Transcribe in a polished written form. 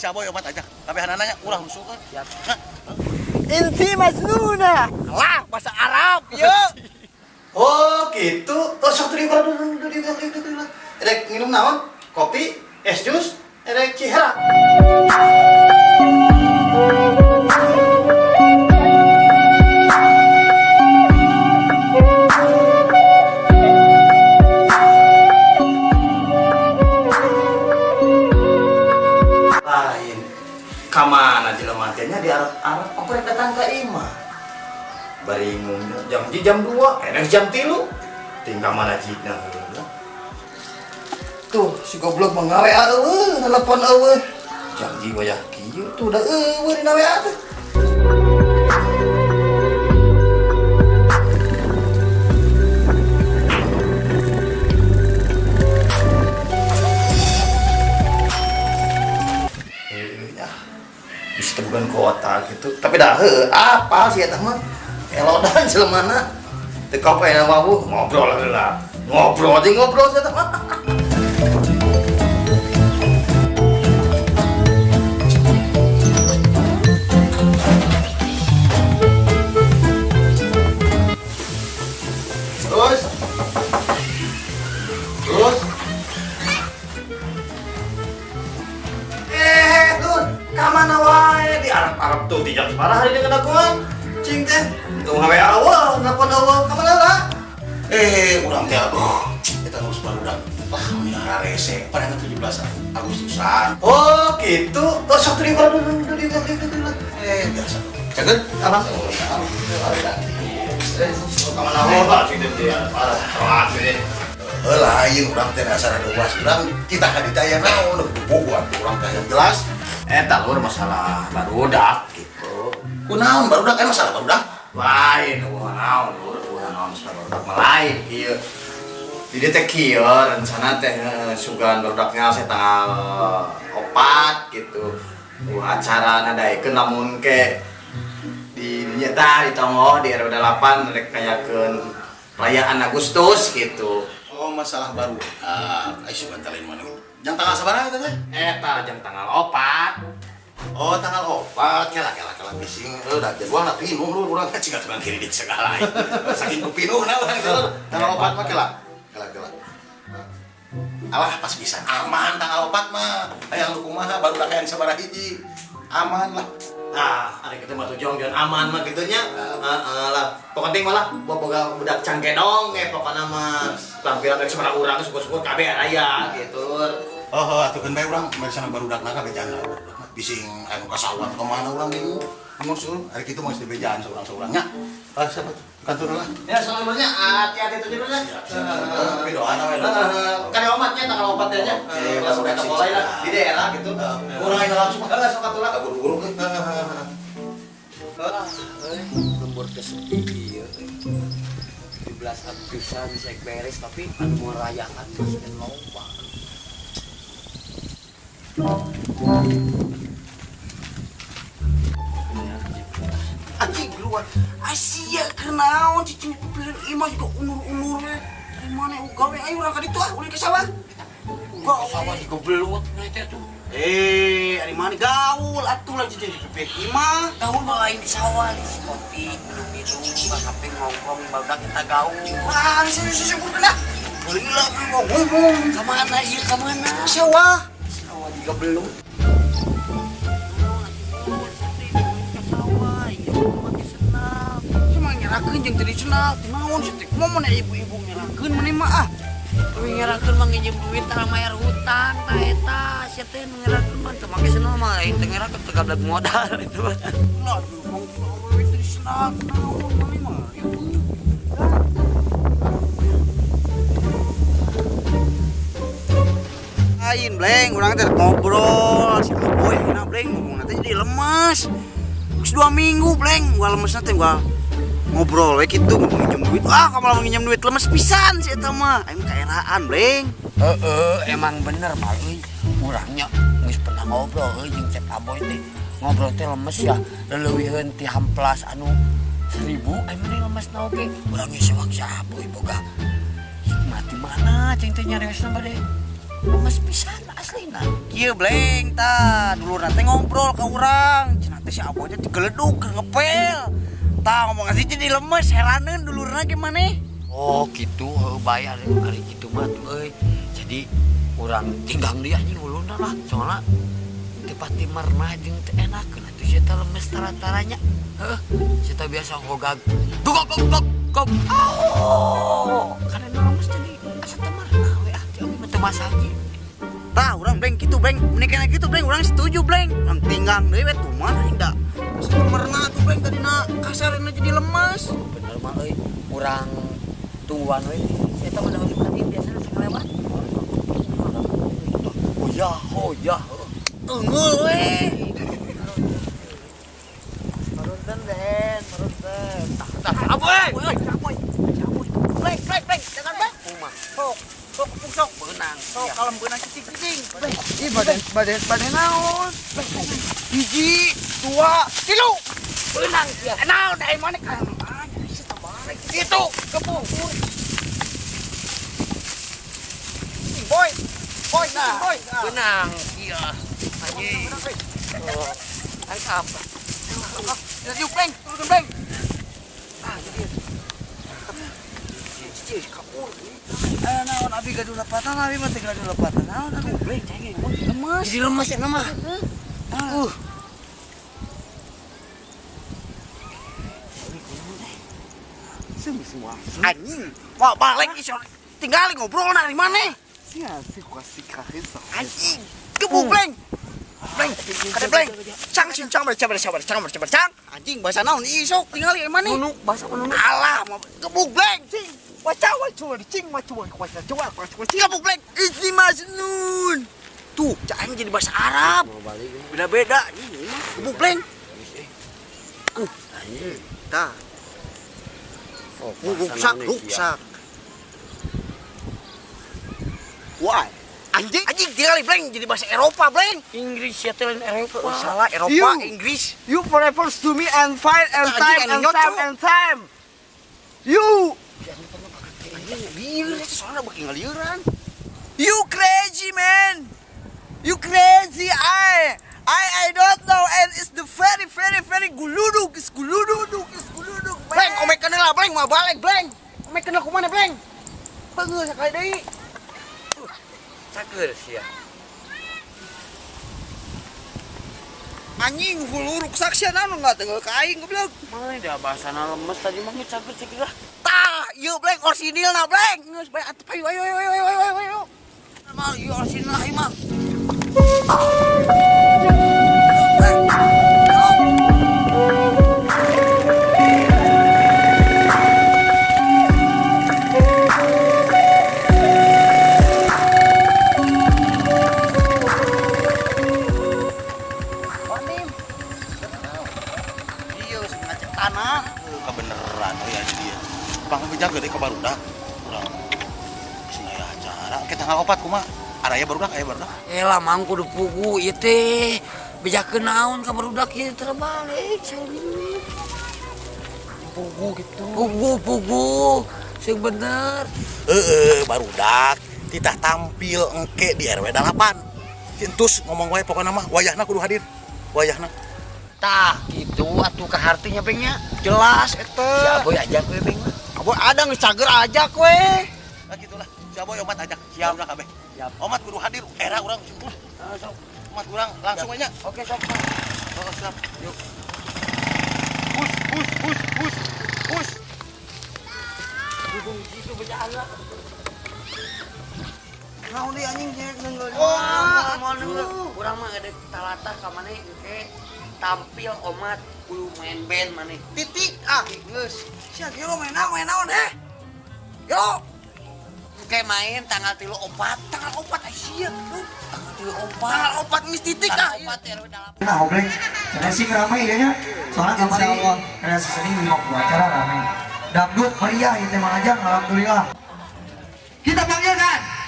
si Aboy obat aja. Tapi hanananya ulah rusuh kan. Siap. Nah, Inti Majnuna. Lah bahasa Arab, yuk. oh gitu. Terus satu di dulu. Erek minum naon? Kopi, es jus, erek cihera. Lain. Kamana jelema teh nya di Arab-Arab apa rek datang ka imah. Baringung jam 2, enak jam 3. Tinggal mana jidna heula. Tuh si goblok mangarea eueuh telepon eueuh. Janji wayah kieu tuh da eueuh dina WA teh. Bisa bukan kota gitu. Tapi dah apa sih eta mah? Elodan jelemana. Teu kope na wabuh ngobrol heula. Ngobrol sih eta mah. Terus Dun, kamana wae di Arab-Arab tuh di jam separah hari dengan akuan. Cing teh, teu ngawe awal, nelpon awal kamana lah. Urang teh eta nu barudak. Lah, minara rese pada 17 Agustusan. Oh, gitu. Tos sok terima dulu. Biasa. Caget, abang. Kamana wae, cing teh dia. Parah, teh. Lain urang teh dasar luas urang kita kaditaya naon bubuan urang teh yang jelas eta lur masalah barudak gitu. Kunaon barudak masalah barudak? Lain naon lur naon masalah barudak lain kieu. Di teh kieu rencana teh sugan barudaknya saya tanggal 4 gitu. Acara nadaikeun lamun ke di nyeta di Tongo di RW 8 rek kayakeun perayaan Agustus gitu. Oh masalah baru, aisyah bantalin mana gitu. Jam tanggal sabaraha eta teh? Eta jam tanggal 4. Oh tanggal 4, kela bising. Da jadwal na pinuh lu urang cing aturan kredit segala. Saking kupinuhna urang teh. Tanggal 4 mah kela. Alah pas bisa aman tanggal 4 mah. Hayang lu kumaha baru dak yang sabaraha hiji. Aman lah. Nah, ada kita mah tujuan aman mah gitunya. Lah, pokoknya malah boga budak cangkedong pokoknya mah tampilan rek sabaraha urang syukur-syukur kabeh raya gitu. Oh, atukeun bae urang meresana barudak kabeh jangan. Bising anu kasawan kemana urang bingung. Maksud hari kitu mah dibejaan seurang-seurangnya. Sahabat kantor lah. Ya, selamanya hati-hati tuh dulu nya. Doana we. Kan omatnya tanggal 4 aja. Langsung kita mulai lah di daerah gitu. Urang langsung sok atuh lah buru-buru. Lembur kesepi ieu. 17 Agustusan sek beres tapi anu mau rayakan masih loba. Anjing keluar Asia kenaon cicing pikiran imah juga umur-umur we mana gawe ayo urang ka ditu ulin ka sawah gawe sawah juga belut teh tuh ari mana gaul atuh lah cicing pipik imah gaul mah lain di sawah di kopi minum-minum kape ngongkrong barudak kita gaul sini lah beli lah ngomong ka mana ieu ka mana sawah juga belut ngerakeun jeung teu dicenal naon sih teh momen ibu-ibu ngerakeun maneh mah ah tapi ngerakeun mah nginjem duit tara mayar hutang ta eta sia teh ngerakeun mah teu make senal mah lain teh ngerakeun teu gablek modal itu mah lah ngomong duit teu dicenal naon maneh mah lain bleng urang teh ngobrol si Aboy ayeuna bleng ngomongna teh jadi lemes geus 2 minggu bleng gua lemesna teh gua ngobrol we kitu nginjem duit kamu nginjem duit lemes pisan sih eta mah aing kaeraan bleng emang bener mah euy urangnya geus pernah ngobrol euy jeung Cep Aboy teh ngobrol teh lemes ya leuwihkeun ti hamplas anu 1000 aing mah lemes na oge urang geus sewak si Aboy boga hikmat di mana cing teh nyariosna bade lemes pisan aslina. Kieu bleng tah, dulurna teh ngobrol ka urang. Cenah teh si Aboy teh digeleduk keur ngepel. Tah ngomong asli jadi lemes, heraneun dulurna ge maneh. Oh gitu, bayar kali gitu mah tuh euy. Jadi urang tinggang dia anjing ulunna lah, soalna teu pati marna jeung teu enakeun atuh sia teh lemes tara-taranya. Heuh, sia teh biasa ngogag. Gog. Oh, karena lemes jadi asa teh marna we ah, teu mah teu masaki. Tah urang bleng kitu bleng, menikahna kitu bleng urang setuju bleng. Ngan tinggang deui we kumaha indah. Asa merna tuh bleng tadina kasarna jadi lemes. Bener mah euy, urang tungguan we. Sia teh mah geus perhatiin biasana sakelewat. Oh ya. Tunggul we. Marunten den. Aboy. Bleng, jangan bleng. Kumaha? Sok beunang. Sok kalem beunang cicing. Ih badan naon? Hiji, dua, tilu. Beunang sia. Naon da mana kan? Itu kepung. Boy. Benang, iya. Anjing. Ais apa? Yuk, Bleng, turun, Bleng. Jadi. Cici, kabur. Naon abi gaduh lepatan, abi mah teh gaduh lepatan. Naon aduh, Bleng, cengeng lemes. Jadi lemes ya nama. Semua. Anjing, mau balik iso tinggal ngobrol dari mana? Sia si kuasi kahisa. Anjing, gebuk Bleng. Kada Bleng. Cang. Anjing bahasa naon isok tinggal di mana? Nunuk, bahasa nunuk. Alah, gebuk Bleng. Waca cing waca. Gebuk Bleng. Isi Masnun. Tuh, cang jadi bahasa Arab. Beda-beda. Ini mah gebuk Bleng. Anjing. Tah. Ruksak. Wah, anjing tinggal di Bleng jadi bahasa Eropa Bleng. Inggris ya teh Eropa. Salah Eropa, You. Inggris. You forever to me and fight and time. You. Anjing liur itu soalnya beki ngaliuran. You crazy man. You crazy. I don't know and it's the very guluduk. It's guluduk. Bleng, omek kenal lah Bleng, mau balik Bleng. Omek kenal kumana Bleng? Peungeuh sakali deui. Cager sia. Anjing huluruk saksian anu enggak teu kaing goblok. Mana dah bahasana lemes tadi mah cager cek lah. Tah, ieu Bleng orsinilna Bleng. Geus bae atuh ayo. Mal ieu orsinilna ieu mah. Kebeneran ya dia. Bang bejaga deh ke barudak. Urang sing aya acara kita ngaopat kumaha? Araya barudak aya barudak. Elah mang kudu pugu ieu teh. Bejakeun naon ka barudak ieu terbalik saeuleum. Pugu gitu. Pugu. Sing bener. Barudak titah tampil engke di RW 8. Cintus ngomong wae pokona mah wayahna kudu hadir. Wayahna. Tah, gitu atuh kahartinya Bengnya. Jelas eta. Si Aboy ajak we beng. Aboy ada geus cager ajak we. Nah gitulah. Si Aboy omat ajak siap lah kabeh. Siap. Omat kudu hadir era urang. Sok. Omat urang langsung aja. Oke, sok. Oh, siap. Yuk. Push. Dudung gitu bejaga. Naon deui anjing jeung nenggel. Mau nenggel. Urang mah ada talatah ka maneh engke tampil omat kudu main band maneh. Titik geus. Sia kieu main naon Yo. Engke main tanggal 34. Tanggal 4 sia. Tanggal 34. Tanggal 4 geus titik Tanggal 4 RW 8. Nah, Obleng, sesi ramai ya nya. Soalnya kemarin kreasi seni 50 acara ramai. Dangdut meriah, itu mah aja, alhamdulillah. Kita panggilkan